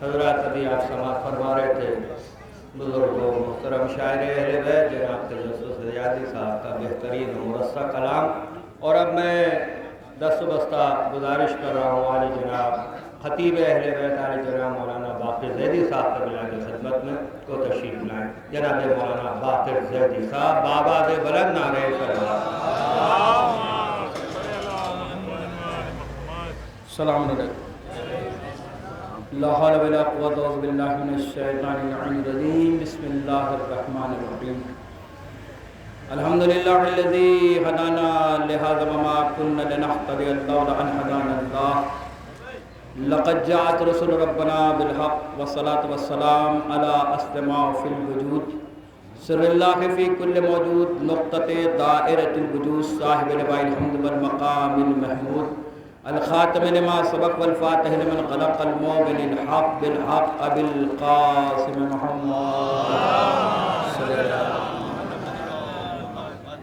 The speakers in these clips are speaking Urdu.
حضرات ابھی آپ سماعت فرما رہے تھے بزرگوں محترم شاعر اہل بیت جناب تجسس ریاضی صاحب کا بہترین و مرصع کلام، اور اب میں دست بستہ گزارش کر رہا ہوں عالی جناب خطیب اہل بیت عالی جناب مولانا باقر زیدی صاحب قبلہ کی خدمت میں کو تشریف لائیں۔ جناب مولانا باقر زیدی صاحب بآواز بلند نعرہ تکبیر۔ السلام علیکم۔ لا حول ولا قوة الا بالله من الشیطان الرجیم۔ بسم اللہ الرحمن الرحیم۔ الحمد للہ الذی ہدانا لہذا وما كنا لنهتدی لولا ان هدانا اللہ۔ لقد جاءت رسل ربنا بالحق والصلاة والسلام على اسلما فی الوجود سر اللہ فی کل موجود نقطۃ دائرۃ الوجود صاحب لواء الحمد والمقام المحمود الخاتم لما سبق والفاتح لمن خلق المؤمن الحق بالحق ابي القاسم محمد صلی اللہ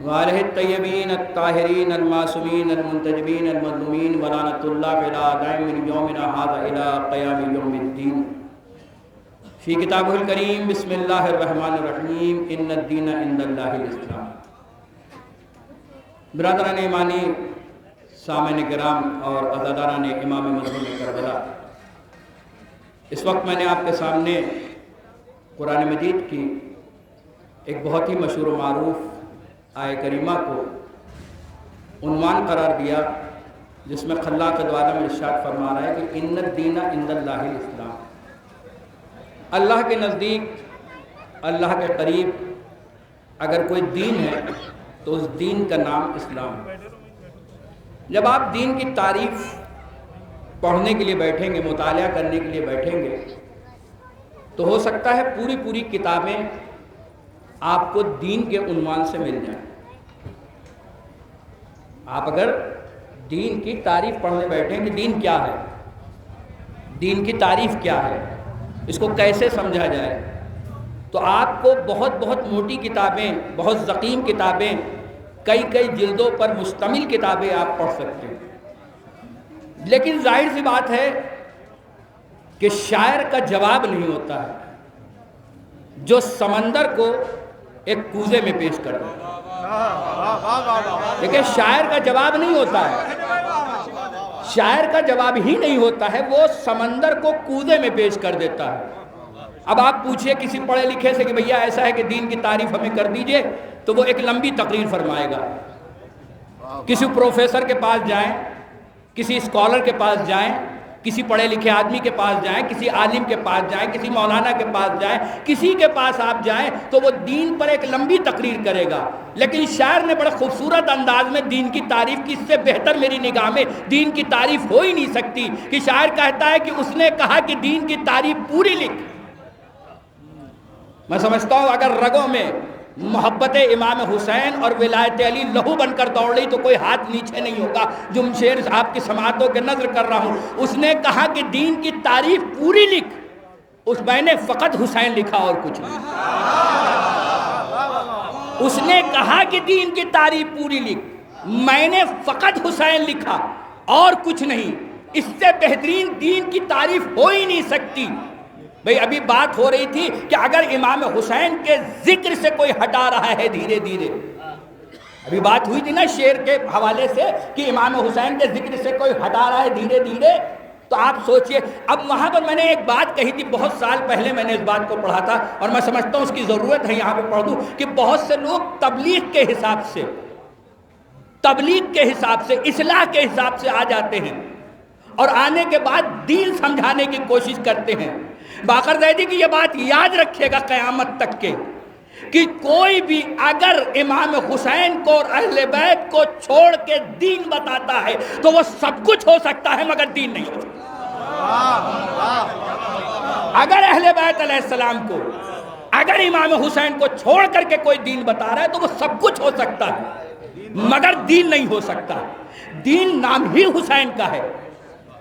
وآلہ الطیبین الطاہرین المعصومین المنتجبین المظلومین ولعنۃ اللہ علی دائم من یومنا ھذا الی قیام یوم الدین۔ فی کتابہ الکریم بسم اللہ الرحمن الرحیم ان الدین عند اللہ الاسلام۔ برادران ایمانی، سامعین کرام اور عزاداران امام مظلوم کربلا، اس وقت میں نے آپ کے سامنے قرآن مجید کی ایک بہت ہی مشہور و معروف آیہ کریمہ کو عنوان قرار دیا، جس میں خلاق دوالہ میں ارشاد فرما رہا ہے کہ ان الدین عند اللہ الاسلام۔ اللہ کے نزدیک، اللہ کے قریب اگر کوئی دین ہے تو اس دین کا نام اسلام ہے۔ جب آپ دین کی تعریف پڑھنے کے لیے بیٹھیں گے، مطالعہ کرنے کے لیے بیٹھیں گے، تو ہو سکتا ہے پوری کتابیں آپ کو دین کے عنوان سے مل جائیں۔ آپ اگر دین کی تعریف پڑھنے بیٹھیں کہ دین کیا ہے، دین کی تعریف کیا ہے، اس کو کیسے سمجھا جائے، تو آپ کو بہت موٹی کتابیں، بہت ضخیم کتابیں، کئی جلدوں پر مشتمل کتابیں آپ پڑھ سکتے ہیں۔ لیکن ظاہر سی بات ہے کہ شاعر کا جواب نہیں ہوتا ہے جو سمندر کو ایک کوزے میں پیش کر دیتا ہے۔ لیکن شاعر کا جواب نہیں ہوتا ہے، شاعر کا جواب ہی نہیں ہوتا ہے، وہ سمندر کو کوزے میں پیش کر دیتا ہے۔ اب آپ پوچھئے کسی پڑھے لکھے سے کہ بھیا ایسا ہے کہ دین کی تعریف ہمیں کر دیجئے، تو وہ ایک لمبی تقریر فرمائے گا۔ کسی پروفیسر کے پاس جائیں، کسی اسکالر کے پاس جائیں، کسی پڑھے لکھے آدمی کے پاس جائیں، کسی عالم کے پاس جائیں، کسی مولانا کے پاس جائیں، کسی کے پاس آپ جائیں تو وہ دین پر ایک لمبی تقریر کرے گا۔ لیکن شاعر نے بڑا خوبصورت انداز میں دین کی تعریف کی، اس سے بہتر میری نگاہ میں دین کی تعریف ہو ہی نہیں سکتی کہ شاعر کہتا ہے کہ اس نے کہا کہ دین کی تعریف پوری لکھ۔ میں سمجھتا ہوں اگر رگوں میں محبت امام حسین اور ولایت علی لہو بن کر دوڑ رہی تو کوئی ہاتھ نیچے نہیں ہوگا۔ جمشید صاحب کی سماعتوں کے نظر کر رہا ہوں، اس نے کہا کہ دین کی تعریف پوری لکھ، اس میں نے فقط حسین لکھا اور کچھ نہیں۔ اس نے کہا کہ دین کی تعریف پوری لکھ، میں نے فقط حسین لکھا اور کچھ نہیں۔ اس سے بہترین دین کی تعریف ہو ہی نہیں سکتی۔ بھئی ابھی بات ہو رہی تھی کہ اگر امام حسین کے ذکر سے کوئی ہٹا رہا ہے دھیرے دھیرے، ابھی بات ہوئی تھی نا شعر کے حوالے سے کہ امام حسین کے ذکر سے کوئی ہٹا رہا ہے دھیرے دھیرے، تو آپ سوچئے۔ اب وہاں پر میں نے ایک بات کہی تھی، بہت سال پہلے میں نے اس بات کو پڑھا تھا، اور میں سمجھتا ہوں اس کی ضرورت ہے یہاں پہ پڑھ دوں کہ بہت سے لوگ تبلیغ کے حساب سے اصلاح کے حساب سے آ جاتے ہیں، اور آنے کے بعد دین سمجھانے کی کوشش کرتے ہیں۔ باقر زیدی کی یہ بات یاد رکھے گا قیامت تک کے کہ کوئی بھی اگر امام حسین کو اور اہل بیت کو چھوڑ کے دین بتاتا ہے تو وہ سب کچھ ہو سکتا ہے مگر دین نہیں ہو سکتا۔ اگر اہل بیت علیہ السلام کو، اگر امام حسین کو چھوڑ کر کے کوئی دین بتا رہا ہے تو وہ سب کچھ ہو سکتا ہے مگر دین نہیں ہو سکتا۔ دین نام ہی حسین کا ہے۔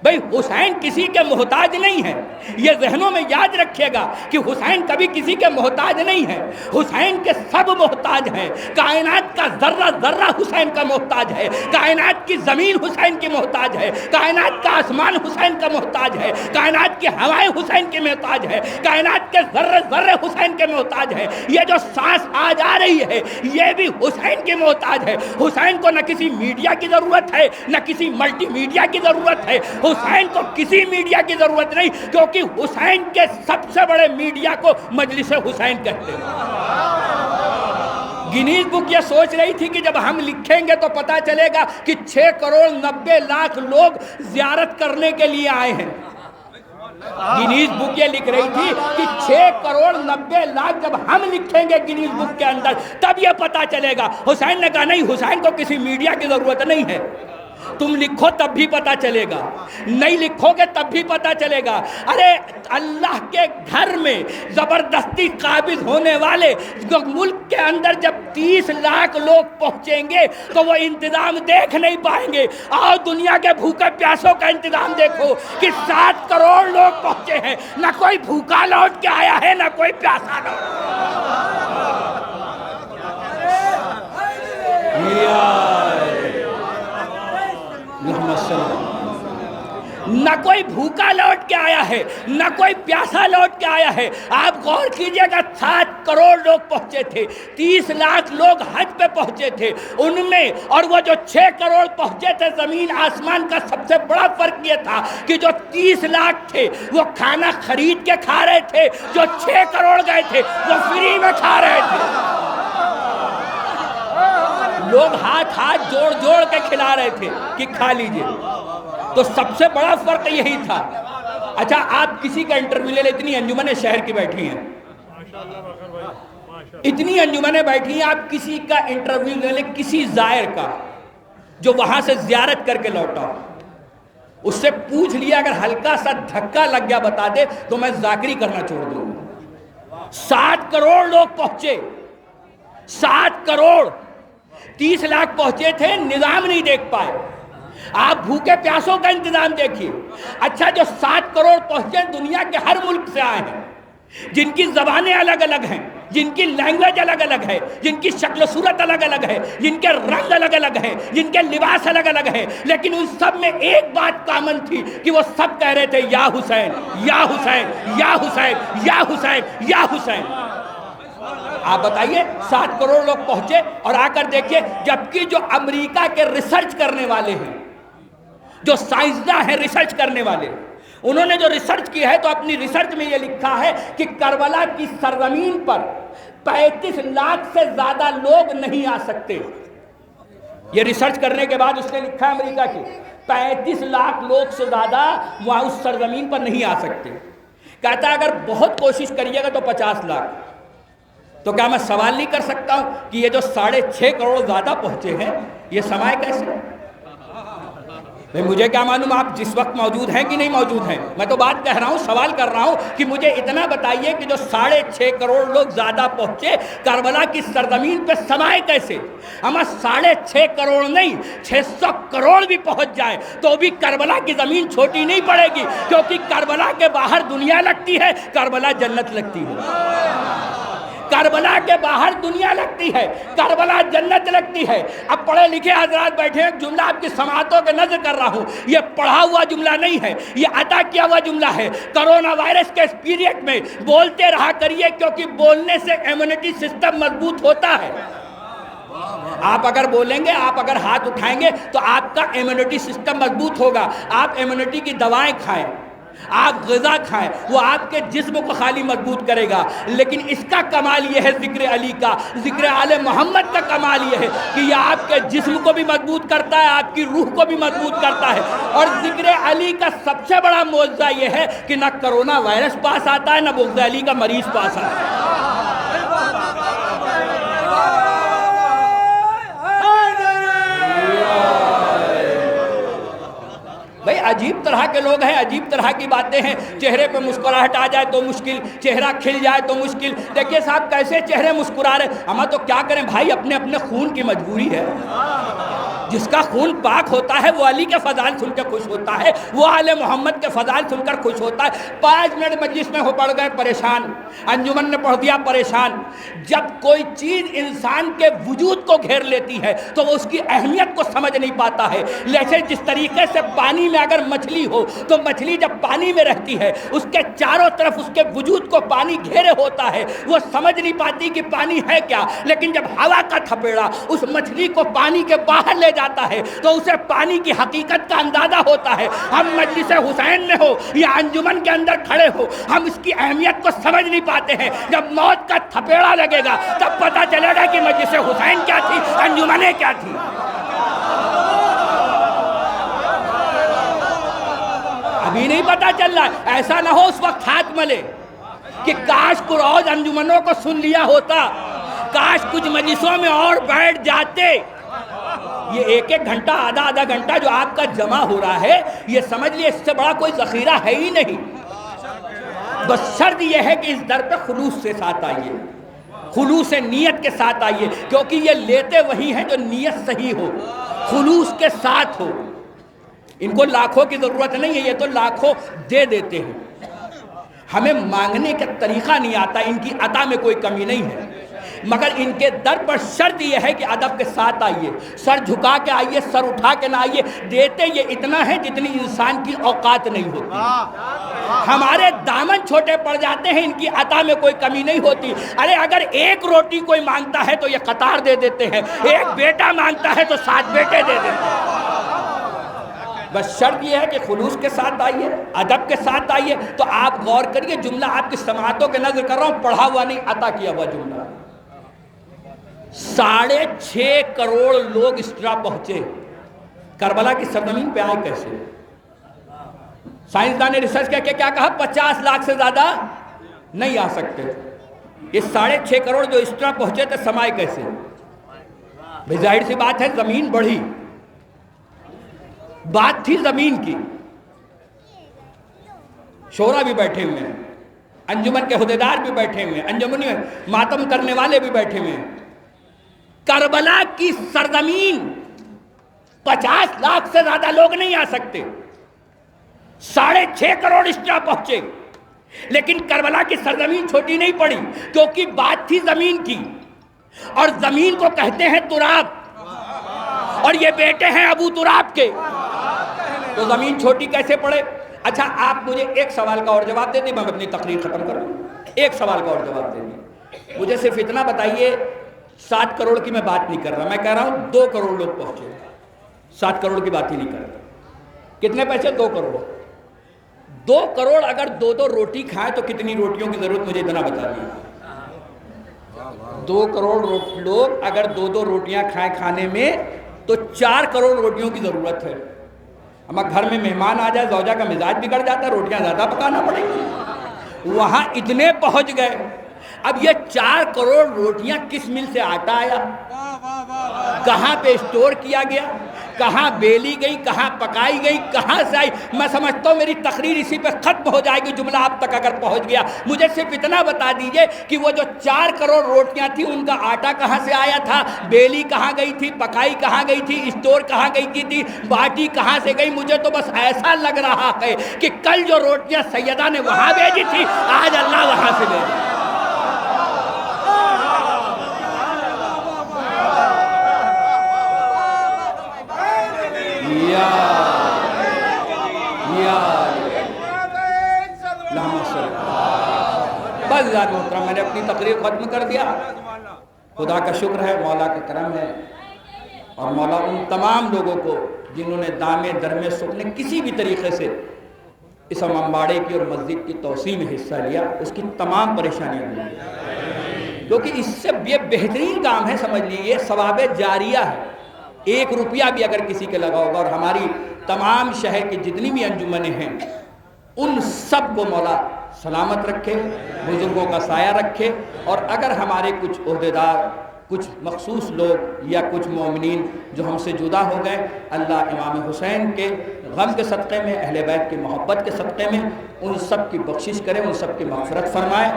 بھئی حسین کسی کے محتاج نہیں ہے، یہ ذہنوں میں یاد رکھیے گا کہ حسین کبھی کسی کے محتاج نہیں ہے، حسین کے سب محتاج ہیں، کائنات کا ذرہ ذرہ حسین کا محتاج ہے، کائنات کی زمین حسین کی محتاج ہے، کائنات کا آسمان حسین کا محتاج ہے، کائنات کی ہوائیں حسین کی محتاج ہے، کائنات کے ذرے ذرے حسین کے محتاج ہے، یہ جو سانس آج آ رہی ہے یہ بھی حسین کی محتاج ہے۔ حسین کو نہ کسی میڈیا کی ضرورت ہے نہ کسی ملٹی میڈیا کی ضرورت ہے، حسین کو کسی میڈیا کی ضرورت نہیں، کیونکہ حسین کے سب سے بڑے میڈیا کو مجلس حسین کہتے ہیں۔ گینیز بک یہ سوچ رہی تھی کہ جب ہم لکھیں گے تو پتا چلے گا کہ 6 کروڑ 90 لاکھ لوگ زیارت کرنے کے لیے آئے ہیں۔ گینیز بک یہ لکھ رہی تھی کہ 6 کروڑ 90 لاکھ جب ہم لکھیں گے گینیز بک کے اندر تب یہ پتا چلے گا۔ حسین نے کہا نہیں، حسین کو کسی میڈیا کی ضرورت نہیں ہے، تم لکھو تب بھی پتا چلے گا، نہیں لکھو گے تب بھی پتا چلے گا۔ ارے اللہ کے گھر میں زبردستی قابض ہونے والے ملک کے اندر جب 30 لاکھ لوگ پہنچیں گے تو وہ انتظام دیکھ نہیں پائیں گے۔ آؤ دنیا کے بھوکے پیاسوں کا انتظام دیکھو کہ 7 کروڑ لوگ پہنچے ہیں، نہ کوئی بھوکا لوٹ کے آیا ہے نہ کوئی پیاسا نہ کوئی بھوکا لوٹ کے آیا ہے نہ کوئی پیاسا لوٹ کے آیا ہے۔ آپ غور کیجئے گا 7 کروڑ لوگ پہنچے تھے، 30 لاکھ لوگ حج پہ پہنچے تھے ان میں، اور وہ جو 6 کروڑ پہنچے تھے زمین آسمان کا سب سے بڑا فرق یہ تھا کہ جو 30 لاکھ تھے وہ کھانا خرید کے کھا رہے تھے، جو 6 کروڑ گئے تھے وہ فری میں کھا رہے تھے۔ لوگ ہاتھ جوڑ جوڑ کے کھلا رہے تھے کہ کھا لیجئے۔ تو سب سے بڑا فرق یہی تھا۔ اچھا آپ کسی کا انٹرویو لے لیں، اتنی انجمنیں شہر کی بیٹھی ہیں، اتنی انجمنیں بیٹھی ہیں، آپ کسی کا انٹرویو لے لیں، کسی زائر کا جو وہاں سے زیارت کر کے لوٹا، اس سے پوچھ لیا اگر ہلکا سا دھکا لگ گیا بتا دے تو میں ذاکری کرنا چھوڑ دوں۔ 7 کروڑ لوگ پہنچے، 7 کروڑ، 30 لاکھ پہنچے تھے، نظام نہیں دیکھ پائے۔ آپ بھوکے پیاسوں کا انتظام دیکھیے۔ اچھا جو 7 کروڑ پہنچے دنیا کے ہر ملک سے آئے ہیں، جن کی زبانیں الگ الگ ہیں، جن کی لینگویج الگ الگ ہے، جن کی شکل و صورت الگ الگ ہے، جن کے رنگ الگ الگ ہیں، جن کے لباس الگ الگ ہیں، لیکن ان سب میں ایک بات کامن تھی کہ وہ سب کہہ رہے تھے یا حسین یا حسین یا حسین یا حسین یا حسین۔ آپ بتائیے 7 کروڑ لوگ پہنچے اور آ کر دیکھیے، جبکہ جو امریکہ کے ریسرچ کرنے والے ہیں، جو سائنسداں ہیں ریسرچ کرنے والے، انہوں نے جو ریسرچ کی ہے تو اپنی ریسرچ میں یہ لکھا ہے کہ کربلا کی سرزمین پر 35 لاکھ سے زیادہ لوگ نہیں آ سکتے۔ یہ ریسرچ کرنے کے بعد اس نے لکھا ہے امریکہ کی 35 لاکھ لوگ سے زیادہ وہاں اس سرزمین پر نہیں آ سکتے۔ کہتا ہے اگر بہت کوشش کریے گا تو 50 لاکھ۔ تو کیا میں سوال نہیں کر سکتا ہوں کہ یہ جو 6.5 کروڑ زیادہ پہنچے ہیں یہ سمائے کیسے؟ مجھے کیا معلوم آپ جس وقت موجود ہیں کہ نہیں موجود ہیں، میں تو بات کہہ رہا ہوں، سوال کر رہا ہوں کہ مجھے اتنا بتائیے کہ جو 6.5 کروڑ لوگ زیادہ پہنچے کربلا کی سرزمین پہ سمائے کیسے؟ ہمیں 6.5 کروڑ نہیں 600 کروڑ بھی پہنچ جائے تو بھی کربلا کی زمین چھوٹی نہیں پڑے گی، کیونکہ کربلا کے باہر دنیا لگتی ہے، کربلا جنت لگتی ہے۔ کربلا کے باہر دنیا لگتی ہے، کربلا جنت لگتی ہے۔ اب پڑھے لکھے حضرات بیٹھے ہیں، جملہ آپ کی سماعتوں کے نظر کر رہا ہوں، یہ پڑھا ہوا جملہ نہیں ہے، یہ عطا کیا ہوا جملہ ہے۔ کرونا وائرس کے اس پیریڈ میں بولتے رہا کریے، کیونکہ بولنے سے امیونٹی سسٹم مضبوط ہوتا ہے۔ آپ اگر بولیں گے، آپ اگر ہاتھ اٹھائیں گے تو آپ کا امیونٹی سسٹم مضبوط ہوگا۔ آپ امیونٹی کی دوائیں کھائیں، آپ غذا کھائیں، وہ آپ کے جسم کو خالی مضبوط کرے گا، لیکن اس کا کمال یہ ہے ذکر علی کا، ذکر آل محمد کا کمال یہ ہے کہ یہ آپ کے جسم کو بھی مضبوط کرتا ہے، آپ کی روح کو بھی مضبوط کرتا ہے۔ اور ذکر علی کا سب سے بڑا معجزہ یہ ہے کہ نہ کرونا وائرس پاس آتا ہے نہ بغض علی کا مریض پاس آتا ہے۔ بھئی عجیب طرح کے لوگ ہیں، عجیب طرح کی باتیں ہیں، چہرے پہ مسکراہٹ آ جائے تو مشکل، چہرہ کھل جائے تو مشکل۔ دیکھیے صاحب کیسے چہرے مسکرا رہے، ہم تو کیا کریں بھائی، اپنے اپنے خون کی مجبوری ہے۔ جس کا خون پاک ہوتا ہے وہ علی کے فضائل سن کے خوش ہوتا ہے، وہ آل محمد کے فضائل سن کر خوش ہوتا ہے۔ 5 منٹ مجلس میں ہو پڑ گئے پریشان، انجمن نے پڑھ دیا پریشان۔ جب کوئی چیز انسان کے وجود کو گھیر لیتی ہے تو وہ اس کی اہمیت کو سمجھ نہیں پاتا ہے۔ جیسے جس طریقے سے پانی میں اگر مچھلی ہو تو مچھلی جب پانی میں رہتی ہے اس کے چاروں طرف اس کے وجود کو پانی گھیرے ہوتا ہے، وہ سمجھ نہیں پاتی کہ پانی ہے کیا، لیکن جب ہوا کا تھپیڑا اس مچھلی کو پانی کے باہر لے جاتا ہے تو اسے پانی کی حقیقت کا اندازہ ہوتا ہے۔ ہم مجلس حسین میں ہو یا انجمن کے اندر کھڑے ہو، ہم اس کی اہمیت کو سمجھ نہیں پاتے ہیں۔ جب موت کا تھپیڑا لگے گا تب پتہ چلے گا کہ مجلس حسین کیا تھی، انجمنیں کیا تھی۔ ابھی نہیں پتہ چل رہا ہے، ایسا نہ ہو اس وقت ہاتھ ملے کہ کاش قرآن انجمنوں کو سن لیا ہوتا، کاش کچھ مجلسوں میں اور بیٹھ جاتے۔ یہ 1 گھنٹہ آدھا گھنٹہ جو آپ کا جمع ہو رہا ہے، یہ سمجھ لیے اس سے بڑا کوئی ذخیرہ ہے ہی نہیں۔ بس شرط یہ ہے کہ اس در پہ خلوص سے ساتھ آئیے، خلوص نیت کے ساتھ آئیے، کیونکہ یہ لیتے وہی ہیں جو نیت صحیح ہو، خلوص کے ساتھ ہو۔ ان کو لاکھوں کی ضرورت نہیں ہے، یہ تو لاکھوں دے دیتے ہیں۔ ہمیں مانگنے کا طریقہ نہیں آتا، ان کی عطا میں کوئی کمی نہیں ہے، مگر ان کے در پر شرط یہ ہے کہ ادب کے ساتھ آئیے، سر جھکا کے آئیے، سر اٹھا کے نہ آئیے۔ دیتے یہ اتنا ہے جتنی انسان کی اوقات نہیں ہوتی۔ ہمارے دامن چھوٹے پڑ جاتے ہیں، ان کی عطا میں کوئی کمی نہیں ہوتی۔ ارے اگر 1 روٹی کوئی مانگتا ہے تو یہ قطار دے دیتے ہیں، 1 بیٹا مانگتا ہے تو 7 بیٹے دے دیتے ہیں۔ بس شرط یہ ہے کہ خلوص کے ساتھ آئیے، ادب کے ساتھ آئیے۔ تو آپ غور کریے، جملہ آپ کی سماعتوں کے نظر کر رہا ہوں، پڑھا ہوا نہیں، عطا کیا ہوا جملہ۔ 6.5 کروڑ لوگ اس طرح پہنچے، کربلا کی سرزمین پہ آئے کیسے؟ سائنسدان نے ریسرچ کیا کہا 50 لاکھ سے زیادہ نہیں آ سکتے۔ یہ 6.5 کروڑ جو اس طرح پہنچے تھے، سمائے کیسے؟ بھئی ظاہر سی بات ہے، زمین بڑھی، بات تھی زمین کی۔ شورا بھی بیٹھے ہوئے ہیں، انجمن کے عہدیدار بھی بیٹھے ہوئے ہیں، انجمن میں ماتم کرنے والے بھی بیٹھے ہوئے ہیں۔ کربلا کی سرزمین 50 لاکھ سے زیادہ لوگ نہیں آ سکتے، 6.5 کروڑ اس طرح پہنچے۔ لیکن کربلا کی سرزمین چھوٹی نہیں پڑی، کیونکہ بات تھی زمین کی، اور زمین کو کہتے ہیں تراب، اور یہ بیٹے ہیں ابو تراب کے، تو زمین چھوٹی کیسے پڑے؟ اچھا آپ مجھے ایک سوال کا اور جواب دے دیں، میں اپنی تقریر ختم کروں۔ ایک سوال کا اور جواب دے دیں، مجھے صرف اتنا بتائیے، 7 کروڑ کی میں بات نہیں کر رہا، میں کہہ رہا ہوں 2 کروڑ لوگ پہنچے، 7 کروڑ کی بات ہی نہیں کر رہا۔ کتنے پیسے؟ 2 کروڑ۔ 2 کروڑ اگر 2 روٹی کھائیں تو کتنی روٹیوں کی ضرورت مجھے اتنا بتا دیجیے۔ 2 کروڑ لوگ اگر 2 روٹیاں کھائیں کھانے میں تو 4 کروڑ روٹیوں کی ضرورت ہے۔ ہمارے گھر میں مہمان آ جائے، زوجہ کا مزاج بگڑ جاتا ہے، روٹیاں زیادہ پکانا پڑیں گی۔ وہاں اتنے پہنچ گئے۔ اب یہ 4 کروڑ روٹیاں کس مل سے آٹا آیا، کہاں پہ اسٹور کیا گیا، کہاں بیلی گئی، کہاں پکائی گئی، کہاں سے آئی؟ میں سمجھتا ہوں میری تقریر اسی پہ ختم ہو جائے گی، جملہ آپ تک اگر پہنچ گیا۔ مجھے صرف اتنا بتا دیجئے کہ وہ جو 4 کروڑ روٹیاں تھیں ان کا آٹا کہاں سے آیا تھا، بیلی کہاں گئی تھی، پکائی کہاں گئی تھی، اسٹور کہاں گئی تھی، باٹی کہاں سے گئی؟ مجھے تو بس ایسا لگ رہا ہے کہ کل جو روٹیاں سیدہ نے وہاں بھیجی تھی، آج اللہ وہاں سے بھیجی۔ بس ذات محترم، میں نے اپنی تقریر ختم کر دیا۔ خدا کا شکر ہے، مولا کا کرم ہے، اور مولا ان تمام لوگوں کو جنہوں نے دامے درمے سکنے کسی بھی طریقے سے اس امامباڑے کی اور مسجد کی توسیع میں حصہ لیا، اس کی تمام پریشانیاں دور کی، کیونکہ اس سے یہ بہترین کام ہے، سمجھ لیجیے یہ ثواب جاریہ ہے۔ 1 روپیہ بھی اگر کسی کے لگا ہوگا، اور ہماری تمام شہر کی جتنی بھی انجمنیں ہیں ان سب کو مولا سلامت رکھے، بزرگوں کا سایہ رکھے، اور اگر ہمارے کچھ عہدیدار، کچھ مخصوص لوگ یا کچھ مومنین جو ہم سے جدا ہو گئے، اللہ امام حسین کے غم کے صدقے میں، اہل بیت کی محبت کے صدقے میں ان سب کی بخشش کرے، ان سب کی مغفرت فرمائے،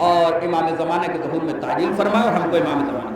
اور امام زمانہ کے ظہور میں تعجیل فرمائے، اور ہم کو امام زمانہ